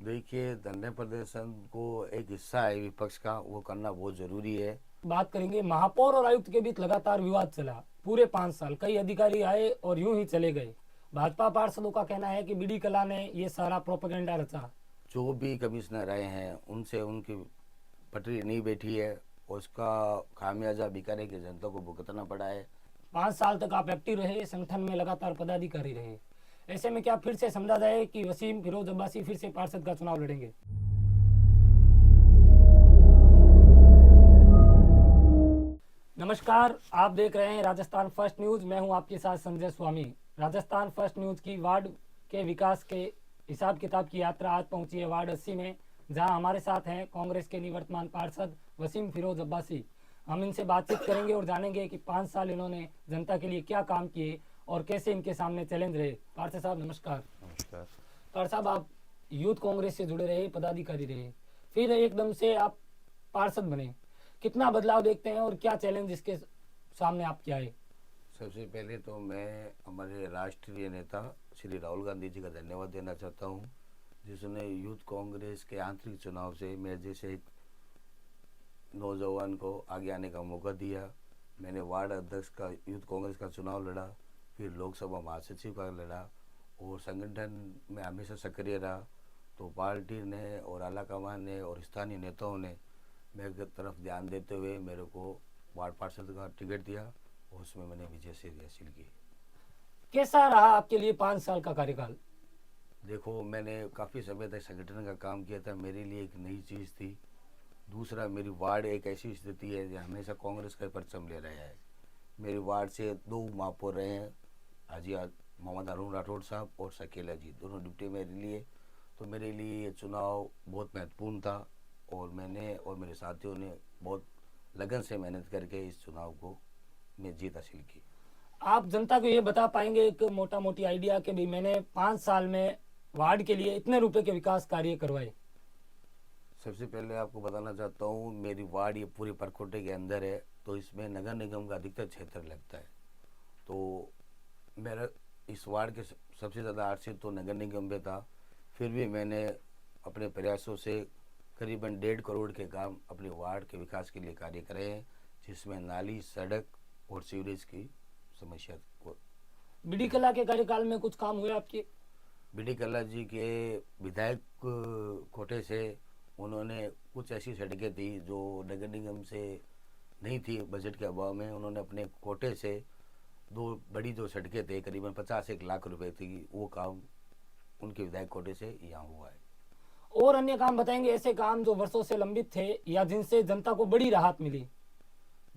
देखिए, धरने प्रदर्शन को एक हिस्सा है विपक्ष का, वो करना बहुत जरूरी है। बात करेंगे महापौर और आयुक्त के बीच लगातार विवाद चला पूरे 5 साल। कई अधिकारी आए और यूं ही चले गए। भाजपा पार्षदों का कहना है कि बीडी कला ने ये सारा प्रोपेगेंडा रचा। जो भी कमिश्नर आए हैं उनसे उनकी पटरी नहीं बैठी है और उसका खामियाजा बीकानेर की जनता को भुगतना पड़ा है। 5 साल तक आप एक्टिव रहे, संगठन में लगातार पदाधिकारी रहे। ऐसे में क्या फिर से समझा जाए कि वसीम फिरोज अब्बासी फिर से पार्षद का चुनाव लड़ेंगे? नमस्कार, आप देख रहे हैं राजस्थान फर्स्ट न्यूज। मैं हूं आपके साथ संजय स्वामी। राजस्थान फर्स्ट न्यूज की वार्ड के विकास के हिसाब किताब की यात्रा आज पहुंची है वार्ड 80 में, जहां हमारे साथ हैं कांग्रेस के निवर्तमान पार्षद वसीम फिरोज अब्बासी। हम इनसे बातचीत करेंगे और जानेंगे कि 5 साल इन्होंने जनता के लिए क्या काम किए और कैसे इनके सामने चैलेंज रहे। पार्षद साहब नमस्कार। नमस्कार। पार्षद साहब, आप यूथ कांग्रेस से जुड़े रहे, पदाधिकारी रहे, फिर एकदम से आप पार्षद बने। कितना बदलाव देखते हैं और क्या चैलेंज इसके सामने आपके आए? सबसे पहले तो मैं हमारे राष्ट्रीय नेता श्री राहुल गांधी जी का धन्यवाद देना चाहता हूँ, जिसने यूथ कांग्रेस के आंतरिक चुनाव से मेरे जैसे एक नौजवान को आगे आने का मौका दिया। मैंने वार्ड अध्यक्ष का यूथ कांग्रेस का चुनाव लड़ा, फिर लोकसभा महासचिव का लड़ा और संगठन में हमेशा सक्रिय रहा। तो पार्टी ने और आलाकमान ने और स्थानीय नेताओं ने मेरे तरफ ध्यान देते हुए मेरे को वार्ड पार्षद का टिकट दिया और उसमें मैंने विजय से हासिल की। कैसा रहा आपके लिए 5 साल का कार्यकाल? देखो, मैंने काफ़ी समय तक संगठन का काम किया था, मेरे लिए एक नई चीज़ थी। दूसरा, मेरी वार्ड एक ऐसी स्थिति है जो हमेशा कांग्रेस का परचम ले रहा है। मेरी वार्ड से 2 महापौर रहे हैं, हाजी मोहम्मद अरुण राठौड़ साहब और शकीला जी, दोनों डिप्टी मेरे लिए। तो मेरे लिए ये चुनाव बहुत महत्वपूर्ण था और मैंने और मेरे साथियों ने बहुत लगन से मेहनत करके इस चुनाव को में जीत हासिल की। आप जनता को ये बता पाएंगे एक मोटा मोटी आइडिया कि भी मैंने 5 साल में वार्ड के लिए इतने रुपए के विकास कार्य करवाए? सबसे पहले आपको बताना चाहता हूँ, मेरी वार्ड ये पूरे परकोटे के अंदर है, तो इसमें नगर निगम का अधिकतर क्षेत्र लगता है। तो मेरा इस वार्ड के सबसे ज़्यादा आर्थिक तो नगर निगम पे था। फिर भी मैंने अपने प्रयासों से करीबन 1.5 करोड़ के काम अपने वार्ड के विकास के लिए कार्य करे हैं, जिसमें नाली, सड़क और सीवरेज की समस्या को। बीडी कला के कार्यकाल में कुछ काम हुए आपके? बीडी कल्ला जी के विधायक कोटे से उन्होंने कुछ ऐसी सड़कें थी जो नगर निगम से नहीं थी, बजट के अभाव में उन्होंने अपने कोटे से 2 बड़ी जो सड़कें थे करीबन 50-1 लाख रुपए थी, वो काम उनके विधायक कोटे से यहाँ हुआ है। और अन्य काम बताएंगे, ऐसे काम जो वर्षों से लंबित थे या जिनसे जनता को बड़ी राहत मिली?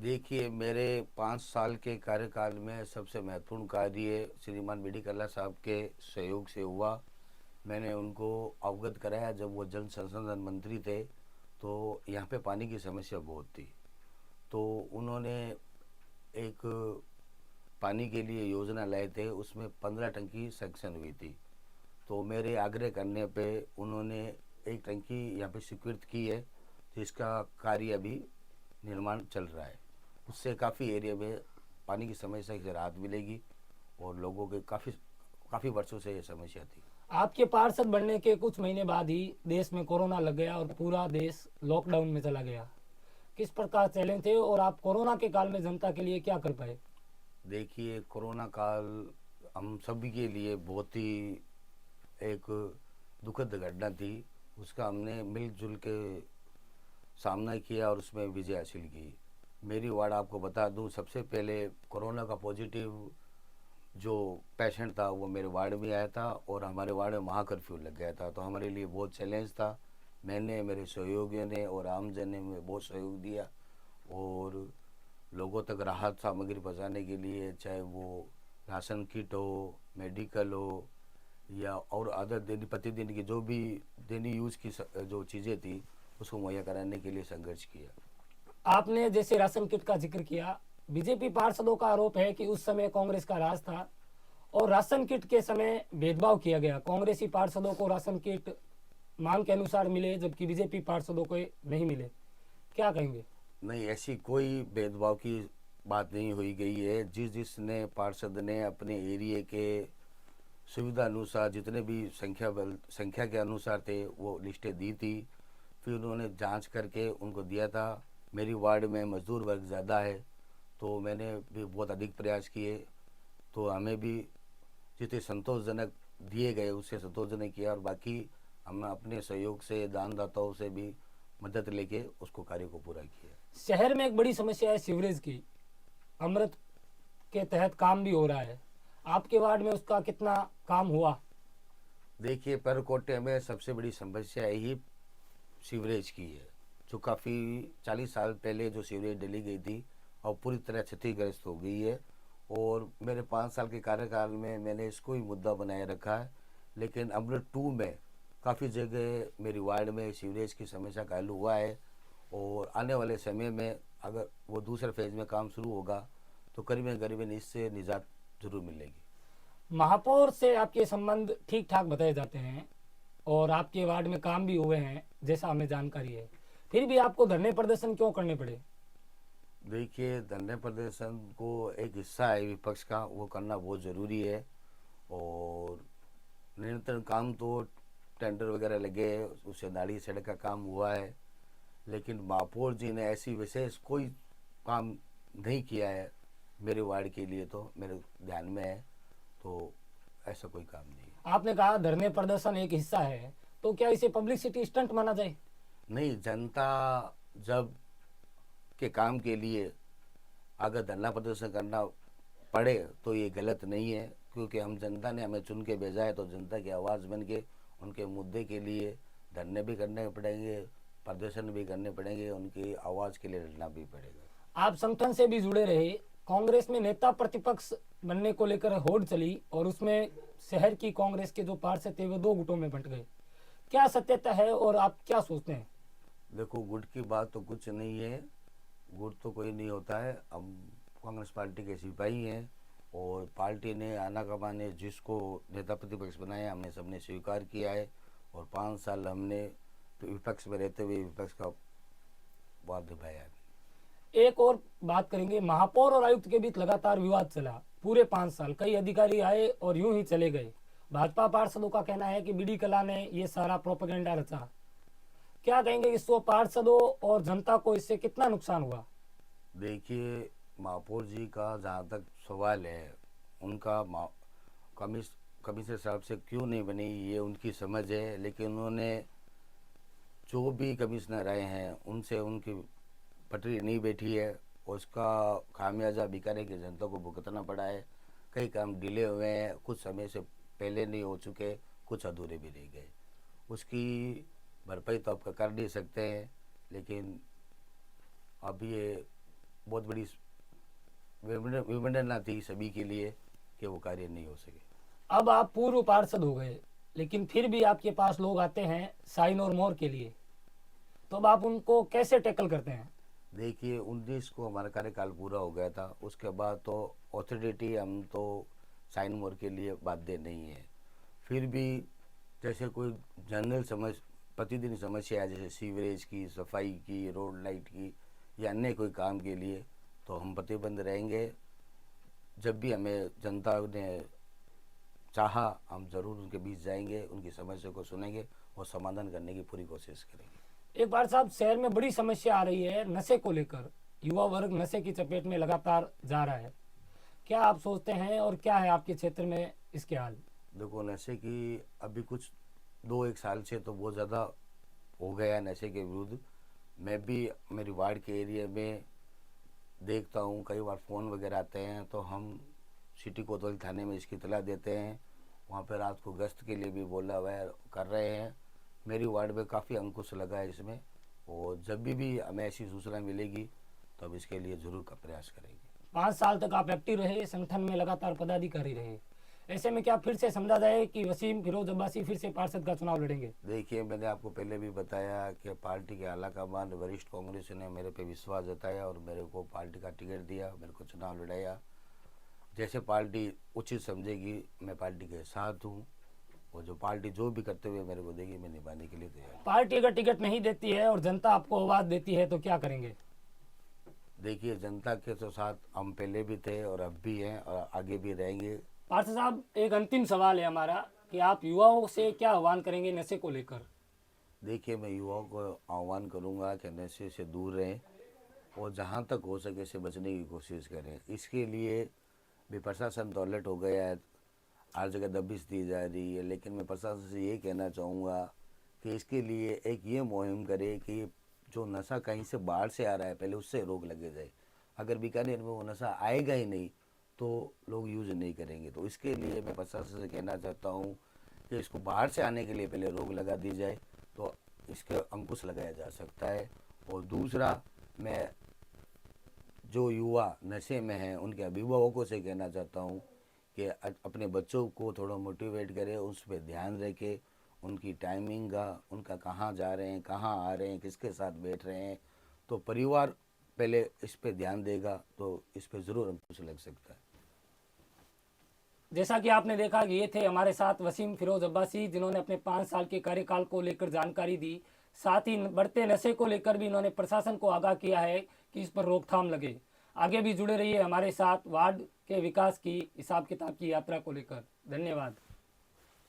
देखिए, मेरे 5 साल के कार्यकाल में सबसे महत्वपूर्ण कार्य श्रीमान बीडी कल्ला साहब के सहयोग से हुआ। मैंने उनको अवगत कराया, जब वो जल संसाधन मंत्री थे तो यहाँ पे पानी की समस्या बहुत थी। तो उन्होंने एक पानी के लिए योजना लाए थे, उसमें 15 टंकी सैंक्शन हुई थी। तो मेरे आग्रह करने पे उन्होंने एक टंकी यहाँ पे स्वीकृत की है, जिसका कार्य अभी निर्माण चल रहा है। उससे काफ़ी एरिया में पानी की समस्या से राहत मिलेगी और लोगों के काफ़ी वर्षों से ये समस्या थी। आपके पार्षद बनने के कुछ महीने बाद ही देश में कोरोना लग गया और पूरा देश लॉकडाउन में चला गया। किस प्रकार चैलेंज थे और आप कोरोना के काल में जनता के लिए क्या कर पाए? देखिए, कोरोना काल हम सभी के लिए बहुत ही एक दुखद घटना थी। उसका हमने मिलजुल के सामना किया और उसमें विजय हासिल की। मेरी वार्ड आपको बता दूं, सबसे पहले कोरोना का पॉजिटिव जो पेशेंट था वो मेरे वार्ड में आया था और हमारे वार्ड में महाकर्फ्यू लग गया था। तो हमारे लिए बहुत चैलेंज था। मैंने, मेरे सहयोगियों ने और आमजन ने बहुत सहयोग दिया और लोगों तक राहत सामग्री पहुँचाने के लिए, चाहे वो राशन किट हो, मेडिकल हो या और अदर प्रतिदिन की जो भी दैनिक यूज की जो चीज़ें थी उसको मुहैया कराने के लिए संघर्ष किया। आपने जैसे राशन किट का जिक्र किया, बीजेपी पार्षदों का आरोप है कि उस समय कांग्रेस का राज था और राशन किट के समय भेदभाव किया गया। कांग्रेसी पार्षदों को राशन किट मांग के अनुसार मिले जबकि बीजेपी पार्षदों को नहीं मिले। क्या कहेंगे? नहीं, ऐसी कोई भेदभाव की बात नहीं हुई गई है। जिसने पार्षद ने अपने एरिया के सुविधा अनुसार जितने भी संख्या के अनुसार थे वो लिस्टें दी थी। फिर उन्होंने जांच करके उनको दिया था। मेरी वार्ड में मजदूर वर्ग ज़्यादा है तो मैंने भी बहुत अधिक प्रयास किए, तो हमें भी जितने संतोषजनक दिए गए उससे संतोषजनक किया, और बाकी हम अपने सहयोग से दानदाताओं से भी मदद लेके उसको कार्य को पूरा किया। शहर में एक बड़ी समस्या है सीवरेज की। अमृत के तहत काम भी हो रहा है, आपके वार्ड में उसका कितना काम हुआ? देखिए, परकोटे में सबसे बड़ी समस्या यही सीवरेज की है, जो काफ़ी 40 साल पहले जो सीवरेज डली गई थी और पूरी तरह क्षतिग्रस्त हो गई है। और मेरे 5 साल के कार्यकाल में मैंने इसको ही मुद्दा बनाए रखा है, लेकिन अमृत 2 में काफ़ी जगह मेरी वार्ड में सीवरेज की समस्या का हल हुआ है। और आने वाले समय में अगर वो दूसरे फेज में काम शुरू होगा तो करीबन इससे निजात जरूर मिलेगी। महापौर से आपके संबंध ठीक ठाक बताए जाते हैं और आपके वार्ड में काम भी हुए हैं जैसा हमें जानकारी है, फिर भी आपको धरने प्रदर्शन क्यों करने पड़े? देखिए, धरने प्रदर्शन को एक हिस्सा है विपक्ष का, वो करना बहुत ज़रूरी है। और निरंतर काम तो टेंडर वगैरह लगे, उससे नाली सड़क का काम हुआ है, लेकिन महापौर जी ने ऐसी विशेष कोई काम नहीं किया है मेरे वार्ड के लिए, तो मेरे ध्यान में है, तो ऐसा कोई काम नहीं है। आपने कहा धरने प्रदर्शन एक हिस्सा है, तो क्या इसे पब्लिसिटी स्टंट माना जाए? नहीं, जनता जब के काम के लिए अगर धरना प्रदर्शन करना पड़े तो ये गलत नहीं है, क्योंकि हम जनता ने हमें चुन के भेजा है, तो जनता की आवाज़ बन के उनके मुद्दे के लिए धरने भी करने पड़ेंगे, प्रदर्शन भी करने पड़ेंगे, उनकी आवाज़ के लिए लड़ना भी पड़ेगा। आप संगठन से भी जुड़े रहे, कांग्रेस में नेता प्रतिपक्ष बनने को लेकर होड़ चली और उसमें शहर की कांग्रेस के जो पार्षद थे वो 2 गुटों में बंट गए, क्या सत्यता है और आप क्या सोचते हैं? देखो, गुट की बात तो कुछ नहीं है, गुट तो कोई नहीं होता है। हम कांग्रेस पार्टी के सिपाही हैं और पार्टी ने आना कमाने जिसको नेता प्रतिपक्ष बनाया हमने सबने स्वीकार किया है, और 5 साल हमने विपक्ष में रहते हुए विपक्ष का वाद निभाया है। एक और बात करेंगे, महापौर और आयुक्त के बीच लगातार विवाद चला पूरे 5 साल, कई अधिकारी आए और यूं ही चले गए। भाजपा पार्षदों का कहना है कि बीडी कला ने ये सारा प्रोपेगेंडा रचा। क्या कहेंगे, इसको पार्षदों और जनता को इससे कितना नुकसान हुआ? देखिए, महापौर जी का जहाँ तक सवाल है, उनका कमिश्नर साहब से क्यों नहीं बनी ये उनकी समझ है, लेकिन उन्होंने जो भी कमिश्नर आए हैं उनसे उनकी पटरी नहीं बैठी है, उसका खामियाजा बीकानेर की जनता को भुगतना पड़ा है। कई काम डिले हुए हैं, कुछ समय से पहले नहीं हो चुके, कुछ अधूरे भी रह गए। उसकी भरपाई तो आप कर नहीं सकते हैं, लेकिन अब ये बहुत बड़ी विडंबना थी सभी के लिए कि वो कार्य नहीं हो सके। अब आप पूर्व पार्षद हो गए, लेकिन फिर भी आपके पास लोग आते हैं साइन और मोहर के लिए, तो अब आप उनको कैसे टैकल करते हैं? देखिए, 19 को हमारा कार्यकाल पूरा हो गया था, उसके बाद तो ऑथोरिटी हम तो साइन मोर के लिए बाध्य नहीं है। फिर भी जैसे कोई जनरल प्रतिदिन समस्या है, जैसे सीवरेज की, सफाई की, रोड लाइट की या अन्य कोई काम के लिए, तो हम प्रतिबंध रहेंगे। जब भी हमें जनता ने चाहा हम ज़रूर उनके बीच जाएंगे, उनकी समस्या को सुनेंगे और समाधान करने की पूरी कोशिश करेंगे। एक बार साहब, शहर में बड़ी समस्या आ रही है नशे को लेकर, युवा वर्ग नशे की चपेट में लगातार जा रहा है, क्या आप सोचते हैं और क्या है आपके क्षेत्र में इसके हाल? देखो, नशे की अभी कुछ 2-1 साल से तो बहुत ज़्यादा हो गया है नशे के विरुद्ध। मैं भी मेरी वार्ड के एरिया में देखता हूँ, कई बार फ़ोन वगैरह आते हैं तो हम सिटी कोतवाली थाने में इसकी इतला देते हैं, वहाँ पर रात को गश्त के लिए भी बोला हुआ है, कर रहे हैं। मेरी वार्ड में काफ़ी अंकुश लगा है इसमें, और जब भी हमें ऐसी सूचना मिलेगी तो हम इसके लिए ज़रूर का प्रयास करेंगे। 5 साल तक आप एक्टिव रहे, संगठन में लगातार पदाधिकारी रहे, ऐसे में क्या फिर से समझा जाए कि वसीम फिरोज अब्बासी फिर से पार्षद का चुनाव लड़ेंगे? देखिए, मैंने आपको पहले भी बताया कि पार्टी के आलाकमान वरिष्ठ कांग्रेस ने मेरे पे विश्वास जताया और मेरे को पार्टी का टिकट दिया, मेरे को चुनाव लड़ाया। जैसे पार्टी उचित समझेगी मैं पार्टी के साथ हूँ, और जो पार्टी जो भी करते हुए मेरे को देगी मैं निभाने के लिए तैयार हूँ। पार्टी अगर टिकट नहीं देती है और जनता आपको आवाज देती है तो क्या करेंगे? देखिए, जनता के तो साथ हम पहले भी थे और अब भी हैं और आगे भी रहेंगे। पार्षद साहब, एक अंतिम सवाल है हमारा कि आप युवाओं से क्या आह्वान करेंगे नशे को लेकर? देखिए, मैं युवाओं को आह्वान करूंगा कि नशे से दूर रहें और जहां तक हो सके से बचने की कोशिश करें। इसके लिए भी प्रशासन तो अलर्ट हो गया है, हर जगह दबिश दी जा रही है, लेकिन मैं प्रशासन से ये कहना चाहूँगा कि इसके लिए एक ये मुहिम करे कि जो नशा कहीं से बाहर से आ रहा है पहले उससे रोक लगे जाए। अगर बीकानेर में वो नशा आएगा ही नहीं तो लोग यूज नहीं करेंगे। तो इसके लिए मैं प्रशासन से कहना चाहता हूँ कि इसको बाहर से आने के लिए पहले रोक लगा दी जाए तो इसके अंकुश लगाया जा सकता है। और दूसरा, मैं जो युवा नशे में हैं उनके अभिभावकों से कहना चाहता हूँ कि अपने बच्चों को थोड़ा मोटिवेट करें, उस पर ध्यान रखें, उनकी टाइमिंग का, उनका कहाँ जा रहे हैं, कहाँ आ रहे हैं, किसके साथ बैठ रहे हैं। तो परिवार पहले इस पे ध्यान देगा तो इस पे ज़रूर अंकुश लग सकता है। जैसा कि आपने देखा कि ये थे हमारे साथ वसीम फिरोज अब्बासी, जिन्होंने अपने 5 साल के कार्यकाल को लेकर जानकारी दी। साथ ही बढ़ते नशे को लेकर भी इन्होंने प्रशासन को आगाह किया है कि इस पर रोकथाम लगे। आगे भी जुड़े रहिए हमारे साथ वार्ड के विकास की हिसाब किताब की यात्रा को लेकर। धन्यवाद।